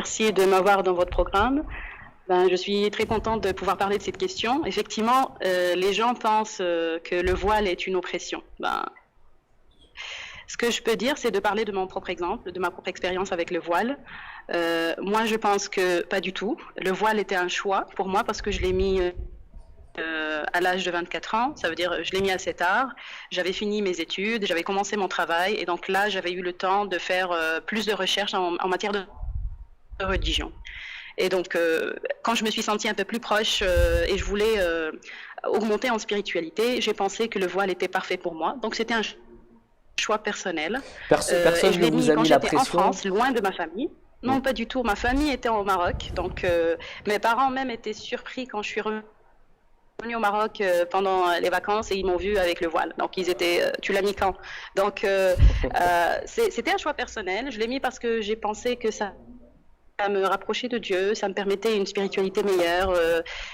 merci de m'avoir dans votre programme. Ben, je suis très contente de pouvoir parler de cette question. Effectivement, les gens pensent que le voile est une oppression. Ben, ce que je peux dire, c'est de parler de mon propre exemple, de ma propre expérience avec le voile. Moi, je pense que pas du tout. Le voile était un choix pour moi parce que je l'ai mis à l'âge de 24 ans. Ça veut dire je l'ai mis assez tard. J'avais fini mes études, j'avais commencé mon travail et donc là, j'avais eu le temps de faire plus de recherches en matière de religion. Et donc, quand je me suis sentie un peu plus proche et je voulais augmenter en spiritualité, j'ai pensé que le voile était parfait pour moi. Donc, c'était un choix personnel. Et Personne je ne l'ai vous mis a quand mis la j'étais en pression? France, loin de ma famille. Non, pas du tout. Ma famille était au Maroc. Donc, mes parents même étaient surpris quand je suis revenue au Maroc pendant les vacances et ils m'ont vu avec le voile. Donc, ils étaient, tu l'as mis quand? Donc, c'était un choix personnel. Je l'ai mis parce que j'ai pensé que ça me rapprochait de Dieu, ça me permettait une spiritualité meilleure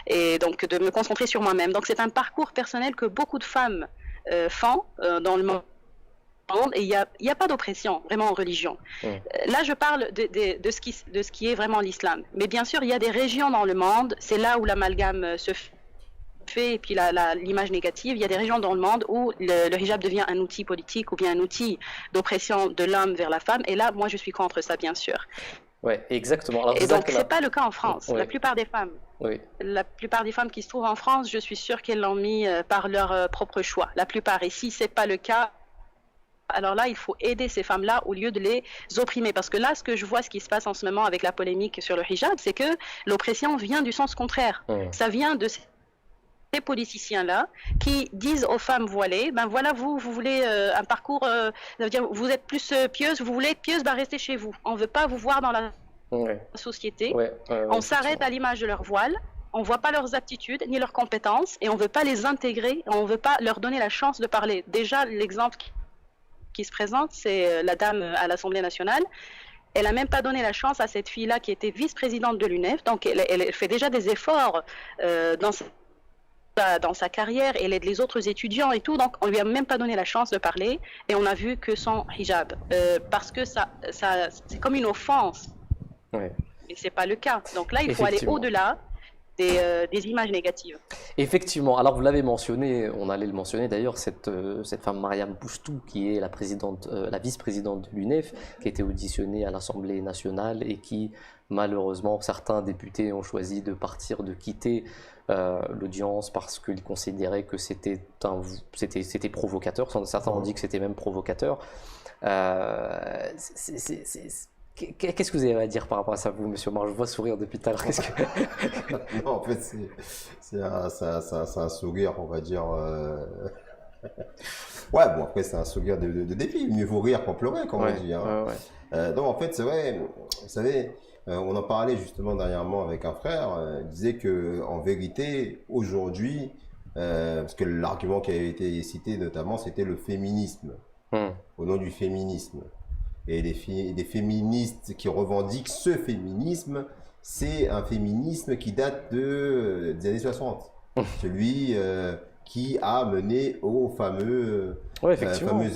et donc de me concentrer sur moi-même. Donc c'est un parcours personnel que beaucoup de femmes font dans le monde et il y a pas d'oppression vraiment en religion. Mm. Là je parle de ce qui est vraiment l'islam. Mais bien sûr il y a des régions dans le monde, c'est là où l'amalgame se fait et puis l'image négative, il y a des régions dans le monde où le hijab devient un outil politique ou bien un outil d'oppression de l'homme vers la femme et là moi je suis contre ça bien sûr. Ouais, exactement. Alors Et c'est ça donc, que ce n'est là. pas le cas en France. Oui, oui. La plupart des femmes qui se trouvent en France, je suis sûre qu'elles l'ont mis par leur propre choix. La plupart. Et si ce n'est pas le cas, alors là, il faut aider ces femmes-là au lieu de les opprimer. Parce que là, ce que je vois, ce qui se passe en ce moment avec la polémique sur le hijab, c'est que l'oppression vient du sens contraire. Mm. Ça vient de ces politiciens-là qui disent aux femmes voilées, ben voilà, vous voulez un parcours, ça veut dire, vous êtes plus pieuse, vous voulez être pieuse, ben restez chez vous. On ne veut pas vous voir dans la Ouais, société, ouais, on s'arrête effectivement. à l'image de leur voile, on ne voit pas leurs aptitudes ni leurs compétences et on ne veut pas les intégrer, on ne veut pas leur donner la chance de parler. Déjà, l'exemple qui se présente, c'est la dame à l'Assemblée nationale. Elle n'a même pas donné la chance à cette fille-là qui était vice-présidente de l'UNEF, donc elle fait déjà des efforts dans sa carrière, elle aide les autres étudiants et tout, donc on lui a même pas donné la chance de parler et on a vu que son hijab, parce que c'est comme une offense. Ouais, Et ce n'est pas le cas. Donc là, il faut aller effectivement. au-delà des images négatives. Effectivement, alors vous l'avez mentionné, on allait le mentionner d'ailleurs, cette femme Mariam Bouchtou, qui est la présidente, la vice-présidente de l'UNEF, qui a été auditionnée à l'Assemblée nationale et qui, malheureusement, certains députés ont choisi de partir, de quitter l'audience parce qu'ils considéraient que c'était provocateur. Certains ont dit que c'était même provocateur. Qu'est-ce que vous avez à dire par rapport à ça, vous, monsieur Omar? Je vois sourire depuis tout à l'heure. Qu'est-ce que... Non, en fait, c'est un sourire, on va dire. Ouais, bon, après, c'est un sourire de défi. Mieux vaut rire qu'en pleurer, comme on Ouais, dit, hein. ouais, ouais. Donc, en fait, c'est vrai, vous savez, on en parlait justement dernièrement avec un frère. Il disait que, en vérité, aujourd'hui, parce que l'argument qui a été cité notamment, c'était le féminisme, Hmm. au nom du féminisme. Et des féministes qui revendiquent ce féminisme, c'est un féminisme qui date des années 60. Celui qui a mené au Ouais, effectivement. Hmm.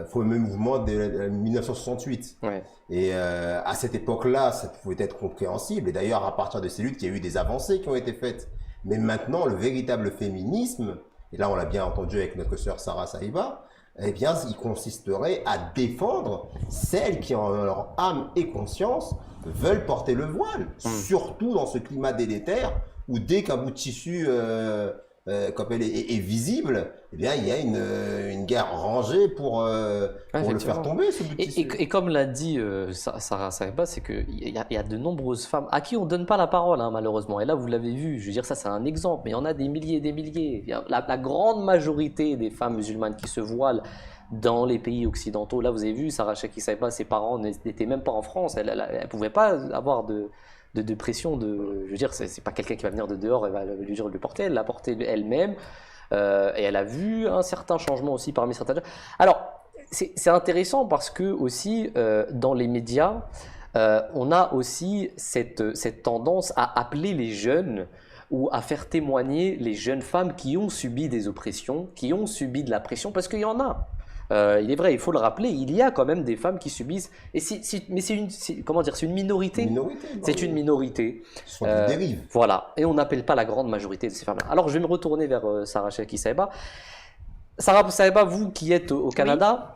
fameux mouvement de 1968. Ouais. Et à cette époque-là, ça pouvait être compréhensible. Et d'ailleurs, à partir de ces luttes, il y a eu des avancées qui ont été faites. Mais maintenant, le véritable féminisme, et là on l'a bien entendu avec notre sœur Sarah Saïba, eh bien, il consisterait à défendre celles qui, en leur âme et conscience, veulent porter le voile. Hmm. Surtout dans ce climat délétère où dès qu'un bout de tissu comme elle est visible, eh bien, il y a une guerre rangée Ouais, pour le faire effectivement. tomber, ce bout de tissu. Et comme l'a dit Sarah Sahiba, c'est qu'il y a de nombreuses femmes à qui on ne donne pas la parole, hein, malheureusement. Et là, vous l'avez vu, je veux dire, ça c'est un exemple, mais il y en a des milliers et des milliers. Il y a la grande majorité des femmes musulmanes qui se voilent dans les pays occidentaux. Là, vous avez vu, Sarah Sahiba, ses parents n'étaient même pas en France. Elle ne pouvait pas avoir de pression. Je veux dire, c'est pas quelqu'un qui va venir de dehors et va lui dire de le porter. Elle l'a porté elle-même. Et elle a vu un certain changement aussi parmi certains gens. Alors, c'est intéressant parce que aussi dans les médias, on a aussi cette tendance à appeler les jeunes ou à faire témoigner les jeunes femmes qui ont subi des oppressions, qui ont subi de la pression, parce qu'il y en a. il est vrai, il faut le rappeler, il y a quand même des femmes qui subissent, mais comment dire, c'est une minorité. C'est une minorité. Ce sont des dérives. Voilà, et on n'appelle pas la grande majorité de ces femmes-là. Alors je vais me retourner vers Sarah Chelki Saeba. Sarah Saeba, vous qui êtes au Canada,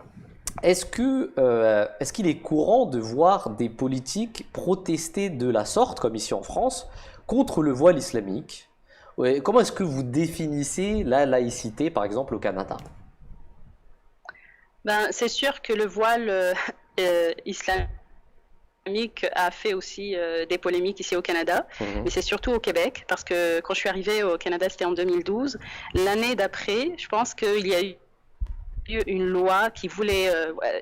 est-ce qu'il est courant de voir des politiques protester de la sorte, comme ici en France, contre le voile islamique? Comment est-ce que vous définissez la laïcité, par exemple, au Canada? C'est sûr que le voile islamique a fait aussi des polémiques ici au Canada, mais c'est surtout au Québec, parce que quand je suis arrivée au Canada, c'était en 2012. L'année d'après, je pense qu'il y a eu une loi qui voulait,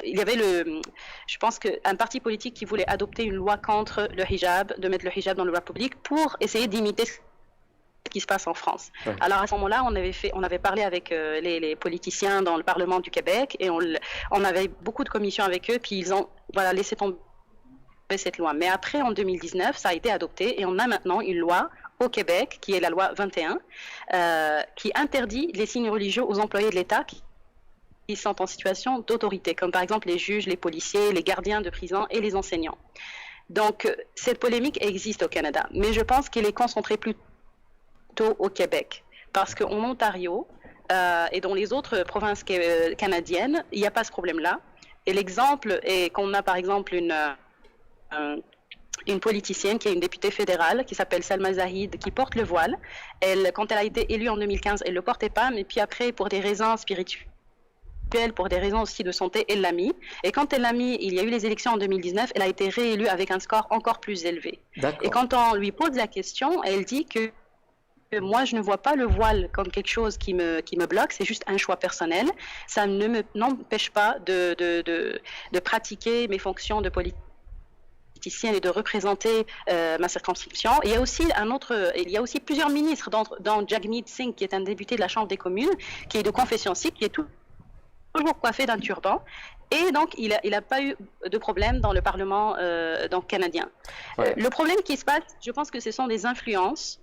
il y avait je pense qu'un parti politique qui voulait adopter une loi contre le hijab, de mettre le hijab dans le voie public pour essayer d'imiter ce qui se passe en France. Ouais. Alors à ce moment-là, on avait parlé avec les politiciens dans le Parlement du Québec et on avait beaucoup de commissions avec eux, puis ils ont laissé tomber cette loi. Mais après, en 2019, ça a été adopté et on a maintenant une loi au Québec, qui est la loi 21, qui interdit les signes religieux aux employés de l'État qui sont en situation d'autorité, comme par exemple les juges, les policiers, les gardiens de prison et les enseignants. Donc, cette polémique existe au Canada, mais je pense qu'elle est concentrée plutôt au Québec, parce qu'en Ontario et dans les autres provinces canadiennes, il n'y a pas ce problème-là. Et l'exemple est qu'on a par exemple une politicienne qui est une députée fédérale qui s'appelle Salma Zahid, qui porte le voile. Quand elle a été élue en 2015, elle ne le portait pas, mais puis après, pour des raisons spirituelles, pour des raisons aussi de santé, elle l'a mis. Et quand elle l'a mis, il y a eu les élections en 2019, elle a été réélue avec un score encore plus élevé. Et quand on lui pose la question, elle dit que moi, je ne vois pas le voile comme quelque chose qui me bloque, c'est juste un choix personnel. Ça ne m'empêche pas de pratiquer mes fonctions de politicienne et de représenter ma circonscription. Il y a aussi plusieurs ministres, dont Jagmeet Singh, qui est un député de la Chambre des communes, qui est de confession sikh, qui est toujours coiffé d'un turban. Et donc, il n'a pas eu de problème dans le Parlement canadien. Ouais. Le problème qui se passe, je pense que ce sont des influences.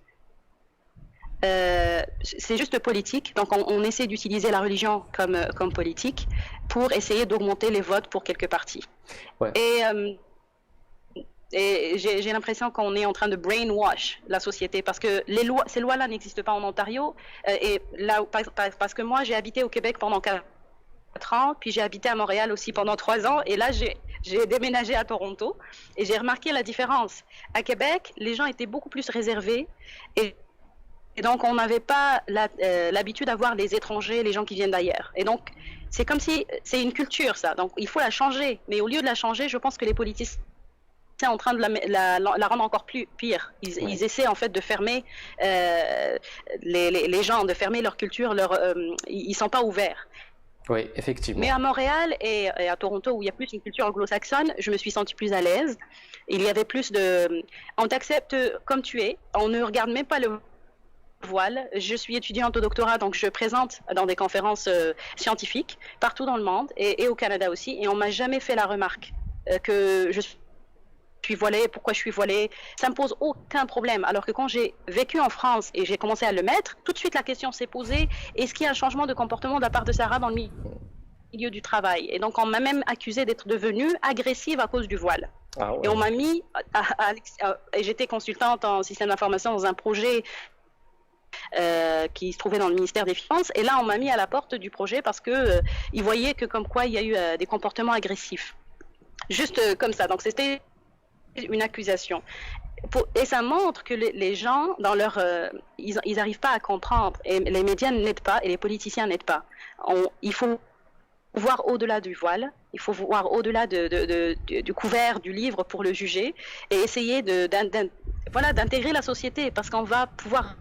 C'est juste politique. Donc, on essaie d'utiliser la religion comme politique pour essayer d'augmenter les votes pour quelques partis. Ouais. Et j'ai l'impression qu'on est en train de brainwash la société parce que ces lois-là n'existent pas en Ontario. Et là, parce que moi, j'ai habité au Québec pendant 4 ans, puis j'ai habité à Montréal aussi pendant 3 ans. Et là, j'ai déménagé à Toronto et j'ai remarqué la différence. À Québec, les gens étaient beaucoup plus réservés et donc, on n'avait pas l'habitude d'avoir les étrangers, les gens qui viennent d'ailleurs. Et donc, c'est comme si c'est une culture, ça. Donc, il faut la changer. Mais au lieu de la changer, je pense que les politiciens sont en train de la rendre encore plus pire. Ils essaient en fait de fermer les gens, de fermer leur culture. Ils ne sont pas ouverts. Oui, effectivement. Mais à Montréal et à Toronto, où il y a plus une culture anglo-saxonne, je me suis sentie plus à l'aise. Il y avait plus de... On t'accepte comme tu es. On ne regarde même pas le voile. Je suis étudiante au doctorat, donc je présente dans des conférences scientifiques partout dans le monde et au Canada aussi. Et on m'a jamais fait la remarque que je suis voilée, pourquoi je suis voilée. Ça me pose aucun problème. Alors que quand j'ai vécu en France et j'ai commencé à le mettre, tout de suite la question s'est posée, est-ce qu'il y a un changement de comportement de la part de Sarah dans le milieu du travail? Et donc on m'a même accusée d'être devenue agressive à cause du voile. Ah ouais. Et on m'a mis, et j'étais consultante en système d'information dans un projet qui se trouvait dans le ministère des Finances. Et là, on m'a mis à la porte du projet parce que ils voyaient que comme quoi il y a eu des comportements agressifs. Juste comme ça. Donc, c'était une accusation. Et ça montre que les gens, dans leur, ils n'arrivent pas à comprendre. Et les médias n'aident pas et les politiciens n'aident pas. Il faut voir au-delà du voile. Il faut voir au-delà du couvert du livre pour le juger et essayer d'intégrer la société parce qu'on va pouvoir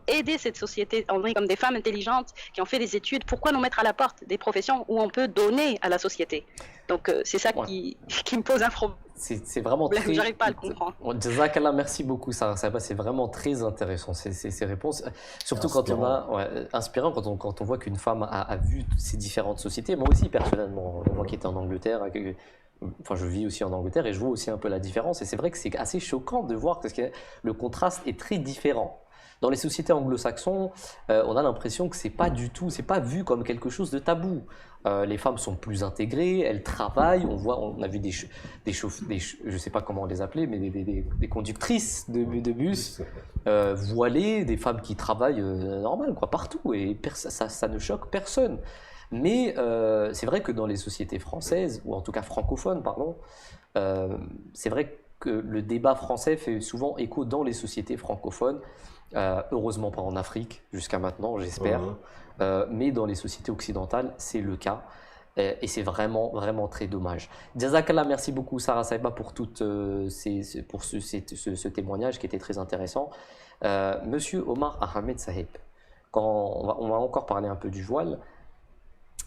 aider cette société, comme des femmes intelligentes qui ont fait des études. Pourquoi nous mettre à la porte des professions où on peut donner à la société? Donc c'est ça qui me pose un problème. C'est vraiment très... J'arrive pas à le comprendre. Jazakallah, merci beaucoup Sarah. C'est vraiment très intéressant ces réponses. Surtout quand on a... inspirant quand on voit qu'une femme a vu ces différentes sociétés. Moi aussi personnellement, moi qui étais en Angleterre... Enfin, je vis aussi en Angleterre et je vois aussi un peu la différence. Et c'est vrai que c'est assez choquant de voir que le contraste est très différent. Dans les sociétés anglo-saxons, on a l'impression que c'est pas du tout, c'est pas vu comme quelque chose de tabou. Les femmes sont plus intégrées, elles travaillent. On a vu je sais pas comment les appeler, mais des conductrices de bus voilées, des femmes qui travaillent normal, quoi, partout, et ça ne choque personne. Mais c'est vrai que dans les sociétés françaises, ou en tout cas francophones, pardon, c'est vrai que le débat français fait souvent écho dans les sociétés francophones, heureusement pas en Afrique jusqu'à maintenant, j'espère, mais dans les sociétés occidentales, c'est le cas. Et c'est vraiment, vraiment très dommage. Jazakallah, merci beaucoup Sarah Sahiba pour, ce témoignage qui était très intéressant. Monsieur Omar Ahmed Sahib, on va encore parler un peu du voile.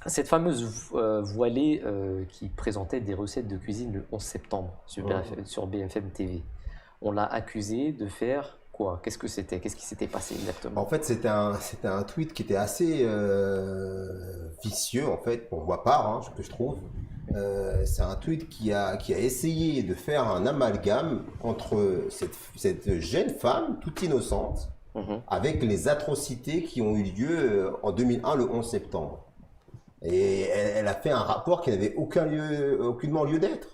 Cette fameuse voilée qui présentait des recettes de cuisine le 11 septembre sur BFM TV, on l'a accusée de faire quoi? Qu'est-ce que c'était? Qu'est-ce qui s'était passé exactement? En fait, c'était un tweet qui était assez vicieux, en fait, pour ma part, hein, que je trouve. C'est un tweet qui a essayé de faire un amalgame entre cette jeune femme, toute innocente, avec les atrocités qui ont eu lieu en 2001, le 11 septembre. Et elle a fait un rapport qui n'avait aucunement lieu d'être.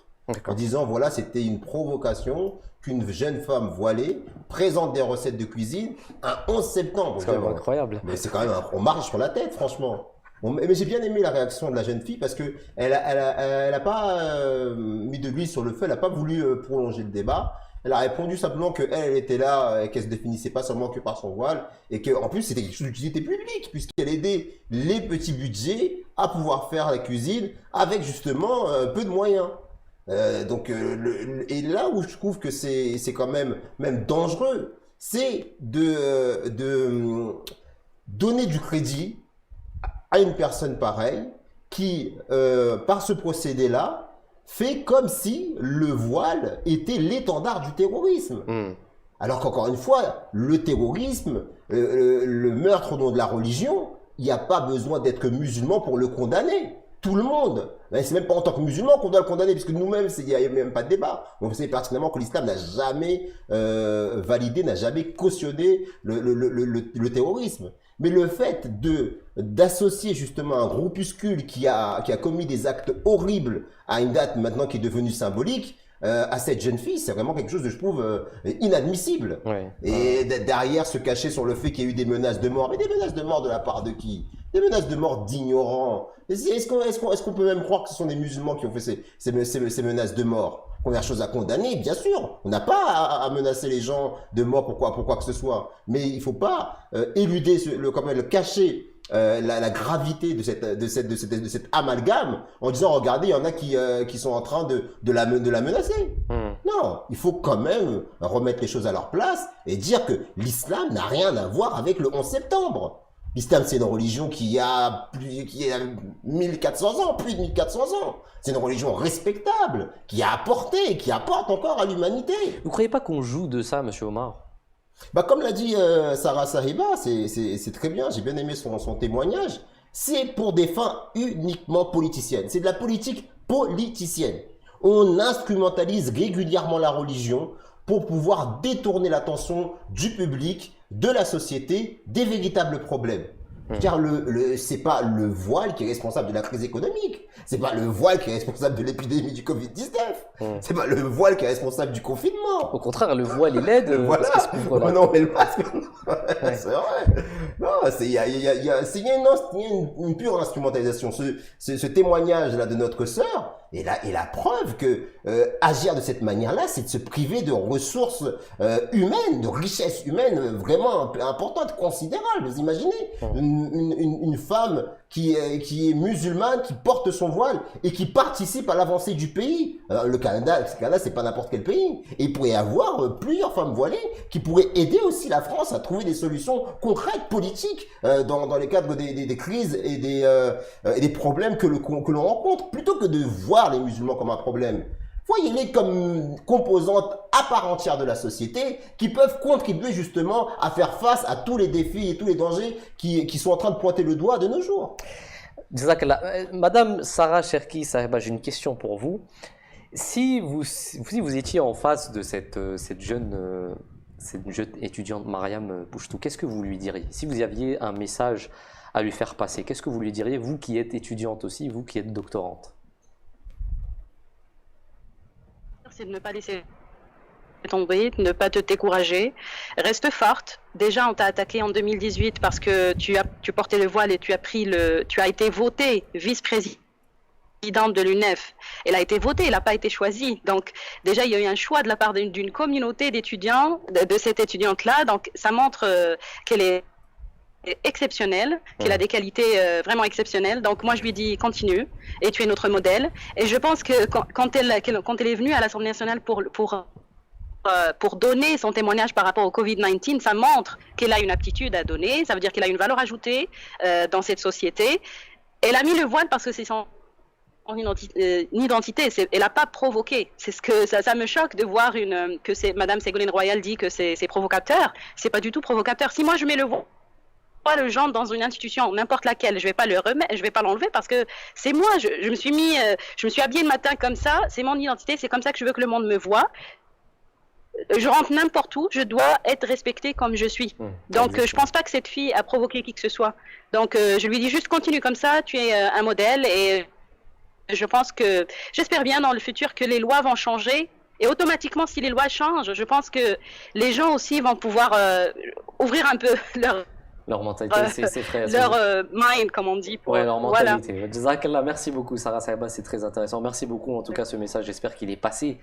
En disant, voilà, c'était une provocation qu'une jeune femme voilée présente des recettes de cuisine un 11 septembre. C'est quand même incroyable. Mais c'est quand même, on marche sur la tête, franchement. Mais j'ai bien aimé la réaction de la jeune fille parce que elle a pas mis de l'huile sur le feu, elle n'a pas voulu prolonger le débat. Elle a répondu simplement qu'elle était là et qu'elle se définissait pas seulement que par son voile et qu'en plus c'était quelque chose d'utilité publique puisqu'elle aidait les petits budgets à pouvoir faire la cuisine avec justement peu de moyens. Et là où je trouve que c'est quand même dangereux, c'est de donner du crédit à une personne pareille qui, par ce procédé-là, fait comme si le voile était l'étendard du terrorisme. Alors qu'encore une fois, le terrorisme, le meurtre au nom de la religion, il n'y a pas besoin d'être musulman pour le condamner. Tout le monde. C'est même pas en tant que musulman qu'on doit le condamner, puisque nous-mêmes, il n'y a même pas de débat. On sait pertinemment que l'islam n'a jamais validé, n'a jamais cautionné le terrorisme. Mais le fait d'associer justement un groupuscule qui a commis des actes horribles à une date maintenant qui est devenue symbolique, à cette jeune fille, c'est vraiment quelque chose de, je trouve, inadmissible. Ouais. Et derrière se cacher sur le fait qu'il y a eu des menaces de mort. Mais des menaces de mort de la part de qui? Des menaces de mort d'ignorants. Est-ce qu'on peut même croire que ce sont des musulmans qui ont fait ces menaces de mort? Première chose à condamner, bien sûr. On n'a pas à menacer les gens de mort pour quoi que ce soit. Mais il ne faut pas éluder, cacher la gravité de cet amalgame en disant regardez, il y en a qui sont en train de la menacer. Non, il faut quand même remettre les choses à leur place et dire que l'islam n'a rien à voir avec le 11 septembre. L'islam, c'est une religion qui a 1400 ans, plus de 1400 ans. C'est une religion respectable, qui a apporté, qui apporte encore à l'humanité. Vous ne croyez pas qu'on joue de ça, monsieur Omar? Comme l'a dit Sarah Sahiba, c'est très bien, j'ai bien aimé son témoignage. C'est pour des fins uniquement politiciennes. C'est de la politique politicienne. On instrumentalise régulièrement la religion pour pouvoir détourner l'attention du public, de la société, des véritables problèmes. Car c'est pas le voile qui est responsable de la crise économique. C'est pas le voile qui est responsable de l'épidémie du Covid-19. C'est pas le voile qui est responsable du confinement. Au contraire, le voile, il aide. Voilà. Parce qu'il se couvre là. Non, mais le masque, c'est vrai. Non, il y a une pure instrumentalisation. Ce témoignage-là de notre sœur est la preuve que agir de cette manière-là, c'est de se priver de ressources humaines, de richesses humaines vraiment importantes, considérables. Vous imaginez une femme qui est musulmane, qui porte son voile et qui participe à l'avancée du pays. Le Canada, c'est pas n'importe quel pays. Et il pourrait y avoir plusieurs femmes voilées qui pourraient aider aussi la France à trouver des solutions concrètes, politiques, dans les cadres des crises et des problèmes que l'on rencontre, plutôt que de voir les musulmans comme un problème. Voyez-les comme composantes à part entière de la société qui peuvent contribuer justement à faire face à tous les défis et tous les dangers qui sont en train de pointer le doigt de nos jours. Jazakallah. Madame Sarah Cherki Sahiba, j'ai une question pour vous. Si vous étiez en face de cette jeune cette jeune étudiante Mariam Bouchtou, qu'est-ce que vous lui diriez? Si vous aviez un message à lui faire passer, qu'est-ce que vous lui diriez, vous qui êtes étudiante aussi, vous qui êtes doctorante? C'est de ne pas laisser tomber, de ne pas te décourager. Reste forte. Déjà, on t'a attaqué en 2018 parce que tu portais le voile et tu as été votée vice-présidente de l'UNEF. Elle a été votée, elle n'a pas été choisie. Donc, déjà, il y a eu un choix de la part d'une communauté d'étudiants, de cette étudiante-là. Donc, ça montre qu'elle est exceptionnelle, qu'elle a des qualités vraiment exceptionnelles. Donc, moi, je lui dis, continue, et tu es notre modèle. Et je pense que quand elle est venue à l'Assemblée nationale pour donner son témoignage par rapport au Covid-19, ça montre qu'elle a une aptitude à donner, ça veut dire qu'elle a une valeur ajoutée dans cette société. Elle a mis le voile parce que c'est son identité, elle n'a pas provoqué. C'est ce que ça me choque de voir que c'est Madame Ségolène Royal dit que c'est provocateur. C'est pas du tout provocateur. Si moi je mets le voile, le genre dans une institution, n'importe laquelle, je vais pas le remettre, je vais pas l'enlever parce que c'est moi. Je me suis habillée le matin comme ça. C'est mon identité. C'est comme ça que je veux que le monde me voit. Je rentre n'importe où, je dois être respectée comme je suis. Donc, je pense pas que cette fille a provoqué qui que ce soit. Donc, je lui dis juste continue comme ça, tu es un modèle et je pense que, j'espère bien dans le futur que les lois vont changer et automatiquement, si les lois changent, je pense que les gens aussi vont pouvoir ouvrir un peu leur mentalité, c'est vrai. Leur mind, comme on dit. Ouais, leur mentalité. Voilà. Jazakallah, merci beaucoup, Sarah Sahiba, c'est très intéressant. Merci beaucoup, en tout cas, ce message, j'espère qu'il est passé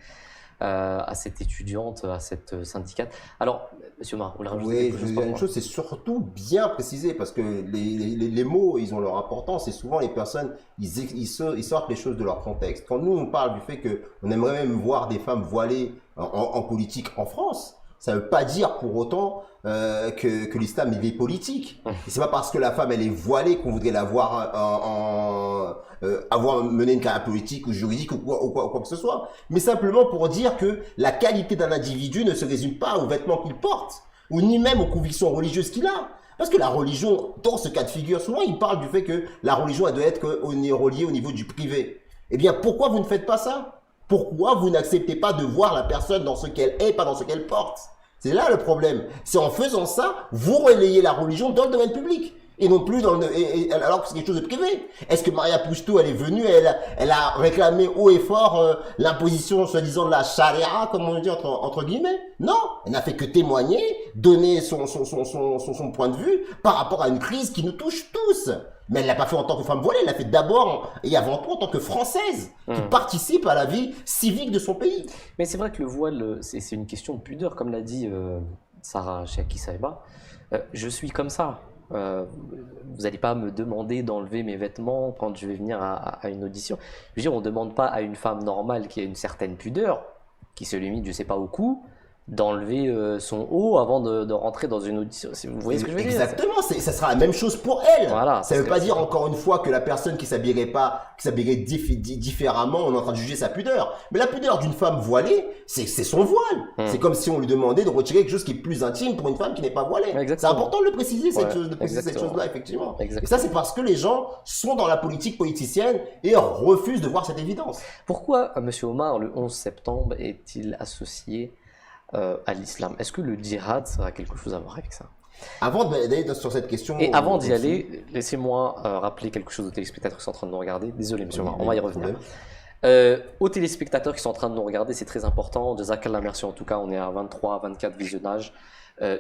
à cette étudiante, à cette syndicate. Alors, Monsieur Mar, vous voulez rajouter quelque chose? Oui, je veux dire une chose, c'est surtout bien préciser, parce que les mots, ils ont leur importance, et souvent les personnes, ils sortent les choses de leur contexte. Quand nous, on parle du fait qu'on aimerait même voir des femmes voilées en politique en France, ça ne veut pas dire pour autant que l'islam est politique. Et c'est pas parce que la femme elle est voilée qu'on voudrait la voir avoir mené une carrière politique ou juridique ou quoi que ce soit. Mais simplement pour dire que la qualité d'un individu ne se résume pas aux vêtements qu'il porte ou ni même aux convictions religieuses qu'il a. Parce que la religion, dans ce cas de figure, souvent il parle du fait que la religion elle doit être reliée au niveau du privé. Eh bien, pourquoi vous ne faites pas ça? Pourquoi vous n'acceptez pas de voir la personne dans ce qu'elle est, pas dans ce qu'elle porte? C'est là le problème. C'est en faisant ça, vous relayez la religion dans le domaine public. Et non plus alors que c'est quelque chose de privé. Est-ce que Maria Pouchtou, elle est venue, elle a réclamé haut et fort l'imposition, soi-disant, de la charia, comme on dit entre guillemets? Non. Elle n'a fait que témoigner, donner son point de vue par rapport à une crise qui nous touche tous. Mais elle l'a pas fait en tant que femme voilée, elle l'a fait d'abord et avant tout en tant que Française, qui participe à la vie civique de son pays. Mais c'est vrai que le voile, c'est une question de pudeur, comme l'a dit Sarah Chaki Sahiba. Je suis comme ça. Vous n'allez pas me demander d'enlever mes vêtements quand je vais venir à une audition. Je veux dire, on ne demande pas à une femme normale qui a une certaine pudeur, qui se limite, je ne sais pas au cou, d'enlever son haut avant de rentrer dans une audition. Vous voyez ce que je veux dire? Exactement, ça sera la même chose pour elle. Voilà, ça ne veut pas dire encore une fois que la personne qui s'habillerait différemment, on est en train de juger sa pudeur. Mais la pudeur d'une femme voilée, c'est son voile. C'est comme si on lui demandait de retirer quelque chose qui est plus intime pour une femme qui n'est pas voilée. C'est important de le préciser, cette chose-là, effectivement. Exactement. Et ça, c'est parce que les gens sont dans la politique politicienne et refusent de voir cette évidence. Pourquoi M. Omar, le 11 septembre, est-il associé à l'islam? Est-ce que le djihad, ça a quelque chose à voir avec ça? Avant d'aller sur cette question... Et avant d'y aller, laissez-moi rappeler quelque chose aux téléspectateurs qui sont en train de nous regarder. Désolé, monsieur Omar, on va y revenir. Aux téléspectateurs qui sont en train de nous regarder, c'est très important. Jazakallah, merci en tout cas, on est à 23, 24 visionnages.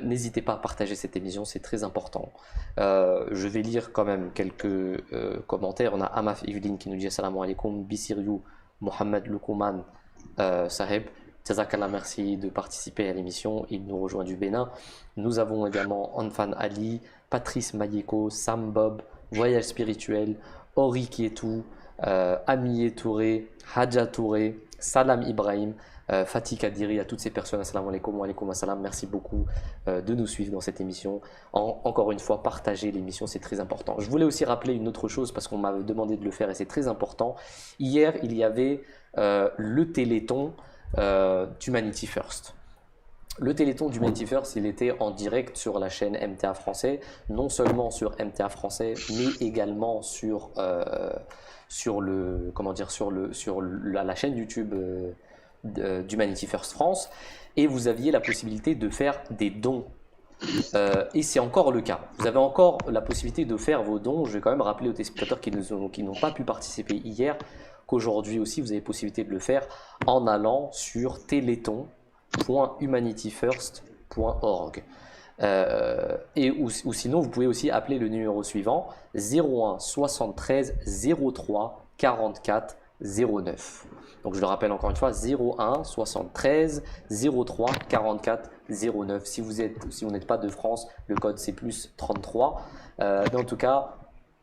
N'hésitez pas à partager cette émission, c'est très important. Je vais lire quand même quelques commentaires. On a Amaf Yveline qui nous dit Assalamu alaikum, Bisiriou, Mohamed Lukouman Saheb. Jazakallah, merci de participer à l'émission. Il nous rejoint du Bénin. Nous avons également Anfan Ali, Patrice Mayeko, Sam Bob, Voyage Spirituel, Ori Kietou, Amie Touré, Hadja Touré, Salam Ibrahim, Fatih Kadiri, à toutes ces personnes. Assalamu alaikum wa alaikum assalam. Merci beaucoup de nous suivre dans cette émission. Encore une fois, partagez l'émission, c'est très important. Je voulais aussi rappeler une autre chose parce qu'on m'avait demandé de le faire et c'est très important. Hier, il y avait le Téléthon d'Humanity First. Le Téléthon d'Humanity First, il était en direct sur la chaîne MTA Français, non seulement sur MTA Français, mais également sur la chaîne YouTube d'Humanity First France et vous aviez la possibilité de faire des dons. Et c'est encore le cas. Vous avez encore la possibilité de faire vos dons. Je vais quand même rappeler aux téléspectateurs qui n'ont pas pu participer hier qu'aujourd'hui aussi vous avez possibilité de le faire en allant sur téléthon.humanityfirst.org. Ou sinon vous pouvez aussi appeler le numéro suivant 01 73 03 44 09. Donc je le rappelle encore une fois 01 73 03 44 09. Si vous n'êtes pas de France, le code c'est plus 33. Mais en tout cas,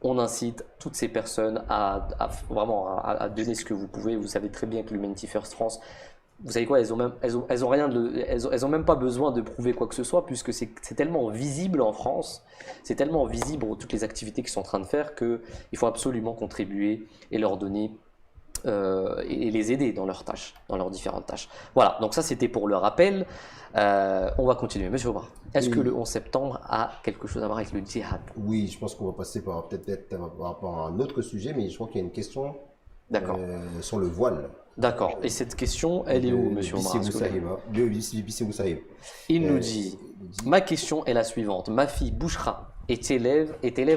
on incite toutes ces personnes à vraiment à donner ce que vous pouvez. Vous savez très bien que l'Humanity First France, vous savez quoi, elles ont même pas besoin de prouver quoi que ce soit, puisque c'est tellement visible en France, c'est tellement visible toutes les activités qu'ils sont en train de faire qu'il faut absolument contribuer et leur donner et les aider dans leurs tâches, dans leurs différentes tâches. Voilà, donc ça c'était pour le rappel. On va continuer. Monsieur Omar, est-ce que le 11 septembre a quelque chose à voir avec le djihad? Oui, je pense qu'on va passer peut-être par rapport à un autre sujet, mais je crois qu'il y a une question sur le voile. D'accord. Et cette question, elle est où, monsieur Omar? Il nous dit, ma question est la suivante. Ma fille Bouchra est élève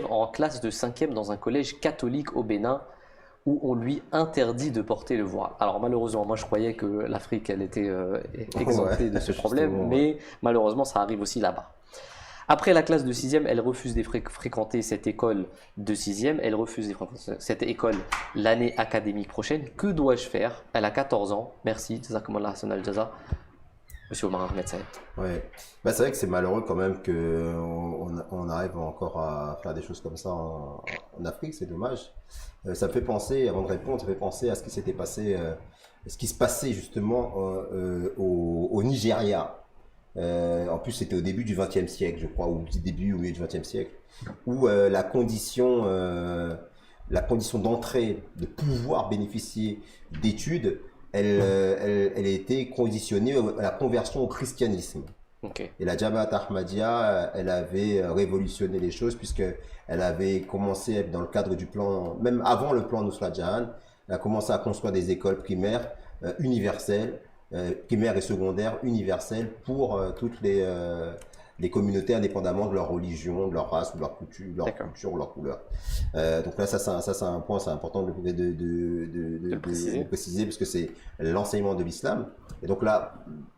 en classe de 5e dans un collège catholique au Bénin où on lui interdit de porter le voile. Alors malheureusement, moi je croyais que l'Afrique elle était exemptée de ce problème, mais malheureusement ça arrive aussi là-bas. Après la classe de 6e, elle refuse de fréquenter cette école de 6e, elle refuse de fréquenter cette école l'année académique prochaine. Que dois-je faire? Elle a 14 ans. Merci, jazakumullah hasan al-jaza. Monsieur Omar Ahmed Saïd. Ouais. Bah, c'est vrai que c'est malheureux quand même qu'on arrive encore à faire des choses comme ça en Afrique, c'est dommage. Ça me fait penser, avant de répondre, ça me fait penser à ce qui s'était passé, ce qui se passait justement au Nigeria. En plus, c'était au début du XXe siècle, je crois, ou au début ou milieu du XXe siècle, où la condition d'entrée, de pouvoir bénéficier d'études, elle a été conditionnée à la conversion au christianisme. Okay. Et la Jamaat Ahmadiyya, elle avait révolutionné les choses puisqu'elle avait commencé dans le cadre du plan, même avant le plan Nusrat Jahan, elle a commencé à construire des écoles primaires universelles, primaires et secondaires universelles pour toutes les communautés indépendamment de leur religion, de leur race, de leur culture, ou leur couleur. Donc là, ça c'est un point, c'est important de préciser parce que c'est l'enseignement de l'islam. Et donc là,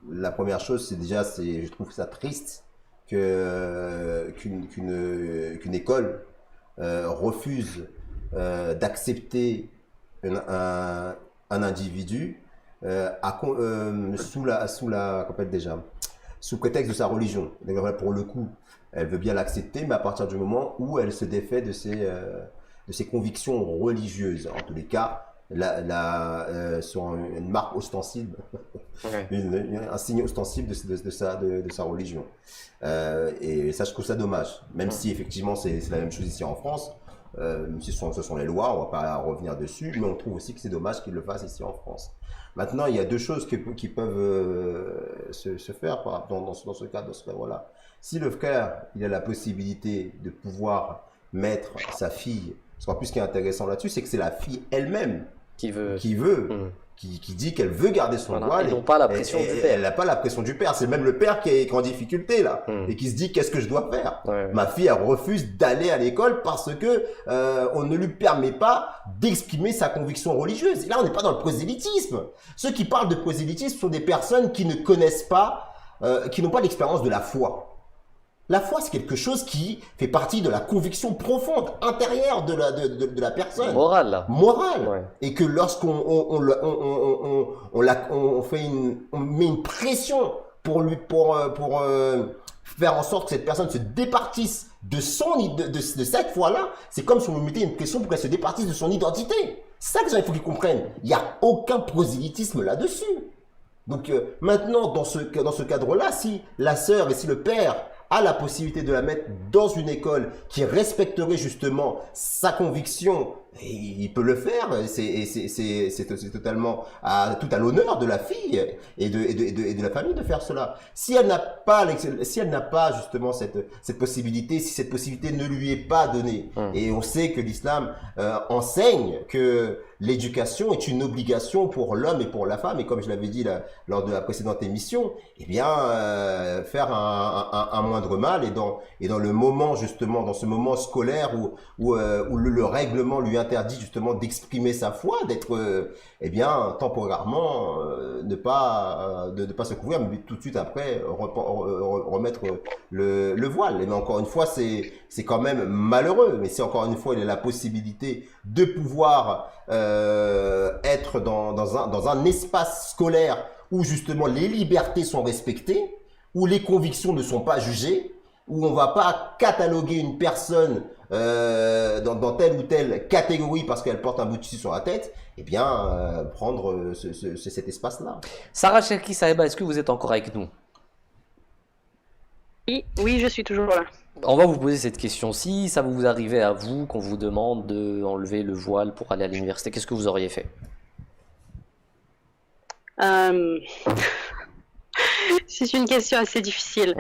la première chose, c'est déjà, je trouve ça triste qu'une école refuse d'accepter un individu sous prétexte de sa religion. Pour le coup, elle veut bien l'accepter, mais à partir du moment où elle se défait de ses convictions religieuses. En tous les cas, sur une marque ostensible, un signe ostensible de sa religion. Et ça, je trouve ça dommage. Même si effectivement c'est la même chose ici en France, ce sont les lois, on ne va pas revenir dessus, mais on trouve aussi que c'est dommage qu'ils le fassent ici en France. Maintenant, il y a deux choses qui peuvent se faire dans ce cadre-là. Si le frère il a la possibilité de pouvoir mettre sa fille, parce qu'en plus ce qui est intéressant là-dessus, c'est que c'est la fille elle-même qui dit qu'elle veut garder son voile. Ils n'ont pas la pression du père. Elle n'a pas la pression du père. C'est même le père qui est en difficulté là et qui se dit qu'est-ce que je dois faire. Ma fille elle refuse d'aller à l'école parce que on ne lui permet pas d'exprimer sa conviction religieuse. Et là on n'est pas dans le prosélytisme. Ceux qui parlent de prosélytisme sont des personnes qui ne connaissent pas, qui n'ont pas l'expérience de la foi. La foi, c'est quelque chose qui fait partie de la conviction profonde, intérieure de la personne. Morale. Ouais. Et que lorsqu'on met une pression pour faire en sorte que cette personne se départisse de cette foi-là, c'est comme si on lui mettait une pression pour qu'elle se départisse de son identité. C'est ça que il faut qu'ils comprennent. Il n'y a aucun prosélytisme là-dessus. Donc maintenant, dans ce cadre-là, si la sœur et si le père a la possibilité de la mettre dans une école qui respecterait justement sa conviction Et il peut le faire, c'est totalement tout à l'honneur de la fille et de la famille de faire cela. Si elle n'a pas, si elle n'a pas justement cette possibilité, si cette possibilité ne lui est pas donnée, et on sait que l'islam enseigne que l'éducation est une obligation pour l'homme et pour la femme, et comme je l'avais dit lors de la précédente émission, eh bien, faire un moindre mal, et dans le moment justement, dans ce moment scolaire où le règlement lui interdit justement d'exprimer sa foi, d'être, eh bien, temporairement, ne pas se couvrir, mais tout de suite après remettre le voile. Mais encore une fois, c'est quand même malheureux, mais c'est encore une fois, il a la possibilité de pouvoir être dans un espace scolaire où justement les libertés sont respectées, où les convictions ne sont pas jugées, où on va pas cataloguer une personne dans telle ou telle catégorie parce qu'elle porte un bout de tissu sur la tête, eh bien, prendre cet espace-là. Sarah Cherki Sahiba, est-ce que vous êtes encore avec nous? Oui, je suis toujours là. On va vous poser cette question. Si ça vous arrivait à vous, qu'on vous demande d'enlever le voile pour aller à l'université, qu'est-ce que vous auriez fait? C'est une question assez difficile.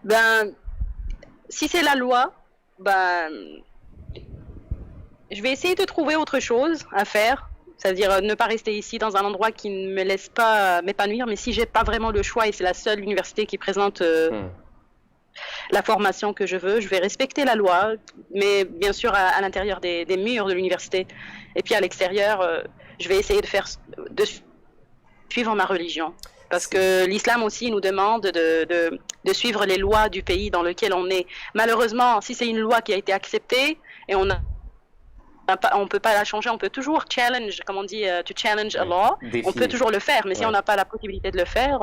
Ben, si c'est la loi, ben, je vais essayer de trouver autre chose à faire. C'est-à-dire ne pas rester ici dans un endroit qui ne me laisse pas m'épanouir. Mais si j'ai pas vraiment le choix et c'est la seule université qui présente la formation que je veux, je vais respecter la loi, mais bien sûr à l'intérieur des murs de l'université. Et puis à l'extérieur, je vais essayer de suivre ma religion. Parce que l'islam aussi nous demande de suivre les lois du pays dans lequel on est. Malheureusement, si c'est une loi qui a été acceptée et on peut pas la changer, on peut toujours challenge, comme on dit, to challenge a law. On peut toujours le faire, mais si on n'a pas la possibilité de le faire,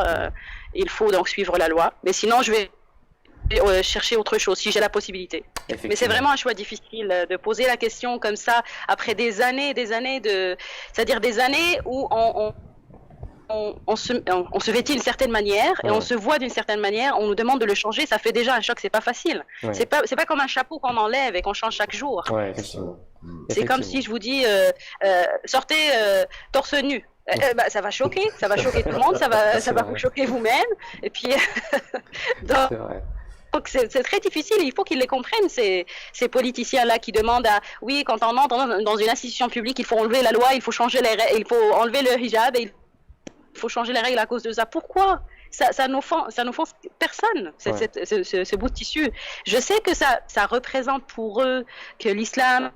il faut donc suivre la loi. Mais sinon, je vais chercher autre chose si j'ai la possibilité. Mais c'est vraiment un choix difficile de poser la question comme ça après des années c'est-à-dire des années où on se vêtit d'une certaine manière et on se voit d'une certaine manière, on nous demande de le changer, ça fait déjà un choc, c'est pas facile. C'est pas comme un chapeau qu'on enlève et qu'on change chaque jour. C'est comme si je vous dis sortez torse nu. Bah, ça va choquer tout le monde, ça va vous choquer vous-même. Et puis donc c'est très difficile, il faut qu'ils les comprennent, ces politiciens-là qui demandent oui, quand on entre dans une institution publique, il faut enlever la loi, il faut changer les règles, il faut enlever le hijab, et il faut changer les règles à cause de ça. Pourquoi? Ça n'offense personne, ce bout de tissu. Je sais que ça représente pour eux que l'islam,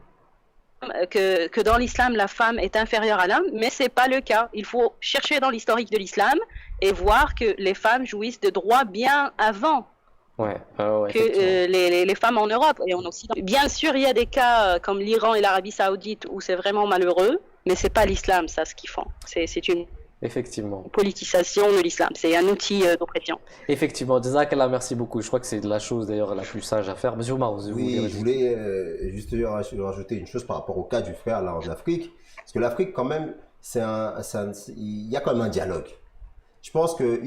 que dans l'islam, la femme est inférieure à l'homme, mais c'est pas le cas. Il faut chercher dans l'historique de l'islam et voir que les femmes jouissent de droits bien avant que les femmes en Europe et en Occident. Bien sûr, il y a des cas comme l'Iran et l'Arabie Saoudite où c'est vraiment malheureux, mais c'est pas l'islam, ça, ce qu'ils font. C'est une politisation de l'islam. C'est un outil d'oppression. Effectivement. Jazakallah, merci beaucoup. Je crois que c'est la chose d'ailleurs la plus sage à faire. Monsieur Omar, oui, je voulais juste rajouter une chose par rapport au cas du frère là en Afrique. Parce que l'Afrique, quand même, il y a quand même un dialogue. Je pense que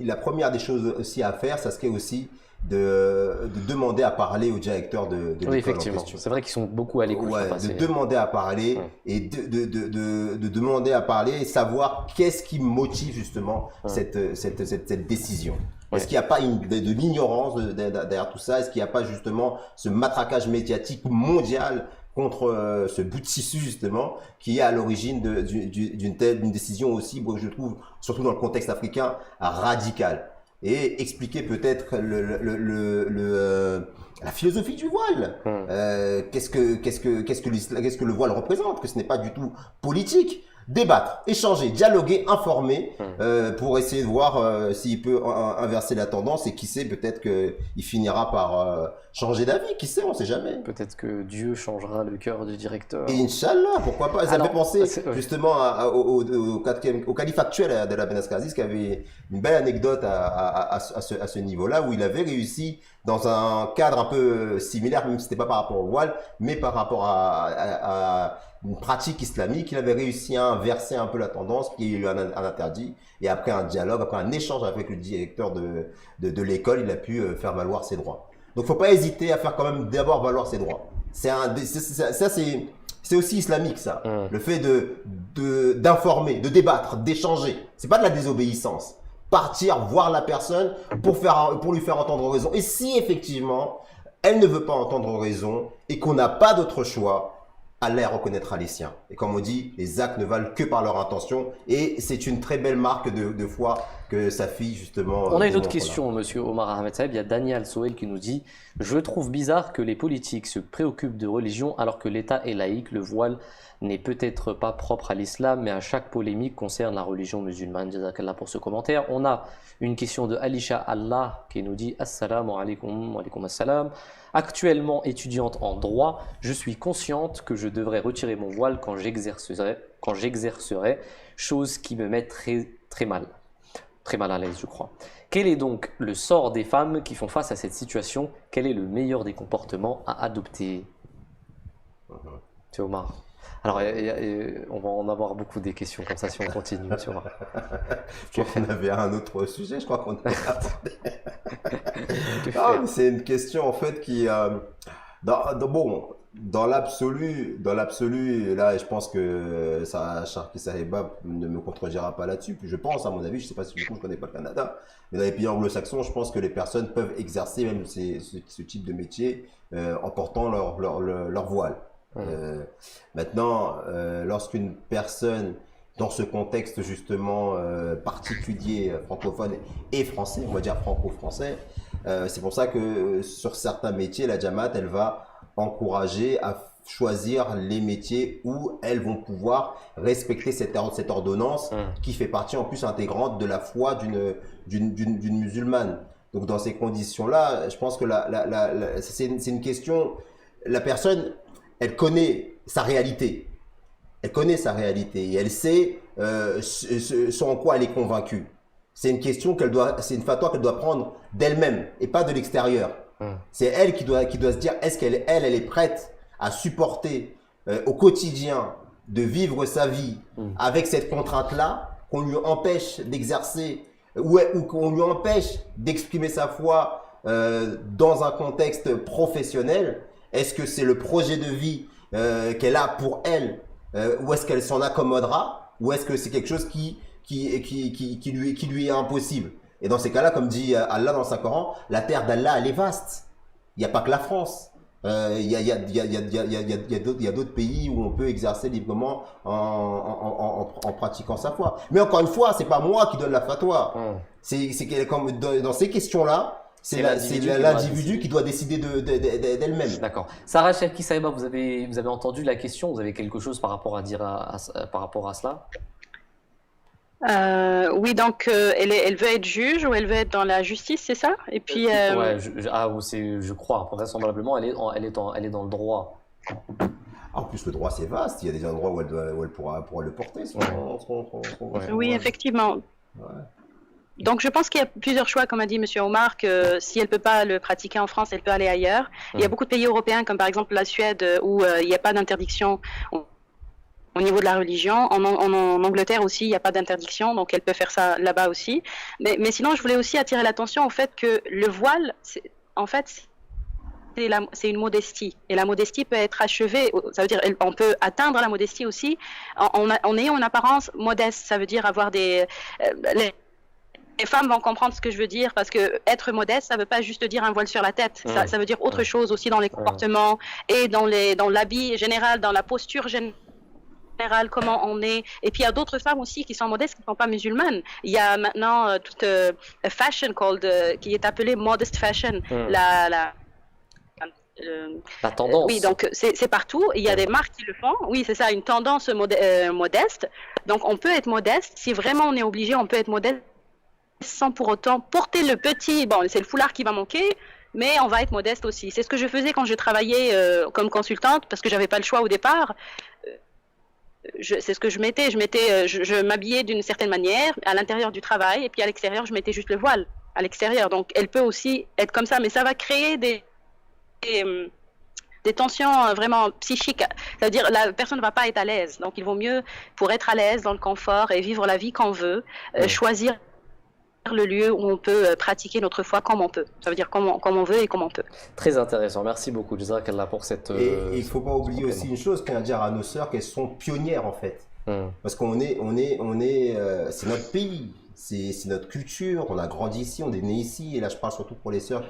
la première des choses aussi à faire, ça serait aussi de demander à parler au directeur de l'école. Oui, effectivement. C'est vrai qu'ils sont beaucoup à l'écoute. De demander à parler et de demander à parler et savoir qu'est-ce qui motive justement cette décision. Est-ce qu'il n'y a pas de l'ignorance derrière tout ça? Est-ce qu'il n'y a pas justement ce matraquage médiatique mondial contre ce bout de tissu justement qui est à l'origine d'une décision aussi, je trouve, surtout dans le contexte africain, radicale? Et expliquer peut-être la philosophie du voile. Qu'est-ce que le voile représente? Que ce n'est pas du tout politique. Débattre, échanger, dialoguer, informer pour essayer de voir s'il peut inverser la tendance et qui sait, peut-être qu'il finira par changer d'avis, qui sait, on sait jamais. Peut-être que Dieu changera le cœur du directeur. Et Inch'Allah, pourquoi pas. Ça me fait penser justement au calife actuel de la Benaskazis qui avait une belle anecdote à ce niveau-là où il avait réussi dans un cadre un peu similaire, même si c'était pas par rapport au voile, mais par rapport à une pratique islamique, il avait réussi à inverser un peu la tendance, puis il y a eu un interdit, et après un dialogue, après un échange avec le directeur de l'école, il a pu faire valoir ses droits. Donc faut pas hésiter à faire quand même d'abord valoir ses droits. C'est aussi islamique, ça. Le fait d'informer, de débattre, d'échanger. C'est pas de la désobéissance. Partir, voir la personne pour lui faire entendre raison. Et si effectivement, elle ne veut pas entendre raison et qu'on n'a pas d'autre choix, Allah reconnaîtra les siens. Et comme on dit, les actes ne valent que par leur intention. Et c'est une très belle marque de foi que sa fille, justement... On a une autre question, monsieur Omar Ahmed Saeb. Il y a Daniel Soel qui nous dit « Je trouve bizarre que les politiques se préoccupent de religion alors que l'État est laïque. Le voile n'est peut-être pas propre à l'islam, mais à chaque polémique concerne la religion musulmane. » Jazakallah pour ce commentaire. On a une question de Alisha Allah qui nous dit « Assalamu alaikum, wa alaikum assalam. Actuellement étudiante en droit, je suis consciente que je devrais retirer mon voile quand j'exercerai, chose qui me met très mal à l'aise, je crois. Quel est donc le sort des femmes qui font face à cette situation? Quel est le meilleur des comportements à adopter? C'est Omar. Alors, on va en avoir beaucoup des questions comme ça si on continue, tu vois. Je crois qu'on avait un autre sujet, je crois qu'on avait abordé. C'est une question en fait qui, dans l'absolu, là, je pense que Sharky Sahiba ne me contredira pas là-dessus. Je pense, à mon avis, je ne sais pas si du coup je connais pas le Canada, mais dans les pays anglo-saxons, je pense que les personnes peuvent exercer même ce type de métier en portant leur voile. Maintenant, lorsqu'une personne dans ce contexte justement particulier francophone et français, on va dire franco-français, c'est pour ça que sur certains métiers, la Jamaat, elle va encourager à choisir les métiers où elles vont pouvoir respecter cette ordonnance qui fait partie en plus intégrante de la foi d'une musulmane. Donc dans ces conditions-là, je pense que c'est une question, la personne, elle connaît sa réalité. Elle connaît sa réalité et elle sait ce en quoi elle est convaincue. C'est une question c'est une fatwa qu'elle doit prendre d'elle-même et pas de l'extérieur. C'est elle qui doit se dire est-ce qu'elle est prête à supporter au quotidien de vivre sa vie avec cette contrainte-là, qu'on lui empêche d'exercer ou qu'on lui empêche d'exprimer sa foi dans un contexte professionnel. Est-ce que c'est le projet de vie qu'elle a pour elle ou est-ce qu'elle s'en accommodera ou est-ce que c'est quelque chose qui lui est impossible? Et dans ces cas-là, comme dit Allah dans le Saint-Coran, la terre d'Allah, elle est vaste. Il n'y a pas que la France. Il y a d'autres pays où on peut exercer librement en pratiquant sa foi. Mais encore une fois, c'est pas moi qui donne la fatwa. C'est comme dans ces questions-là, c'est l'individu qui doit décider d'elle-même. D'accord. Sarah Sharky Sahiba, vous avez entendu la question. Vous avez quelque chose par rapport à dire par rapport à cela? Oui, donc elle veut être juge ou elle veut être dans la justice, c'est ça? Et puis ouais, je crois vraisemblablement elle est dans le droit. En plus, le droit c'est vaste. Il y a des endroits où elle pourra le porter. Oui, effectivement. Ouais. Donc je pense qu'il y a plusieurs choix, comme a dit Monsieur Omar, que si elle peut pas le pratiquer en France, elle peut aller ailleurs. Il y a beaucoup de pays européens, comme par exemple la Suède, où il n'y a pas d'interdiction au niveau de la religion. En Angleterre aussi, il n'y a pas d'interdiction, donc elle peut faire ça là-bas aussi. Mais sinon, je voulais aussi attirer l'attention au fait que le voile, en fait, c'est une modestie. Et la modestie peut être achevée, ça veut dire on peut atteindre la modestie aussi en ayant une apparence modeste. Ça veut dire avoir les femmes vont comprendre ce que je veux dire, parce que être modeste, ça ne veut pas juste dire un voile sur la tête. Ça veut dire autre chose aussi dans les comportements et dans l'habit général, dans la posture générale, comment on est. Et puis il y a d'autres femmes aussi qui sont modestes, qui ne sont pas musulmanes. Il y a maintenant toute fashion qui est appelée modest fashion. La tendance. Oui, donc c'est partout. Il y a des marques qui le font. Oui, c'est ça, une tendance modeste. Donc on peut être modeste. Si vraiment on est obligé, on peut être modeste sans pour autant porter le petit. Bon, c'est le foulard qui va manquer, mais on va être modeste aussi. C'est ce que je faisais quand je travaillais comme consultante, parce que j'avais pas le choix au départ. C'est ce que je mettais. Je m'habillais d'une certaine manière à l'intérieur du travail, et puis à l'extérieur, je mettais juste le voile à l'extérieur. Donc, elle peut aussi être comme ça, mais ça va créer des tensions vraiment psychiques. C'est-à-dire, la personne ne va pas être à l'aise. Donc, il vaut mieux, pour être à l'aise dans le confort et vivre la vie qu'on veut, choisir le lieu où on peut pratiquer notre foi comme on peut. Ça veut dire comme on veut et comme on peut. Très intéressant. Merci beaucoup, Jazakallah, pour cette. Et il ne faut pas oublier aussi une chose, quand dire à nos sœurs qu'elles sont pionnières en fait. Parce c'est notre pays, c'est notre culture, on a grandi ici, on est né ici, et là je parle surtout pour les sœurs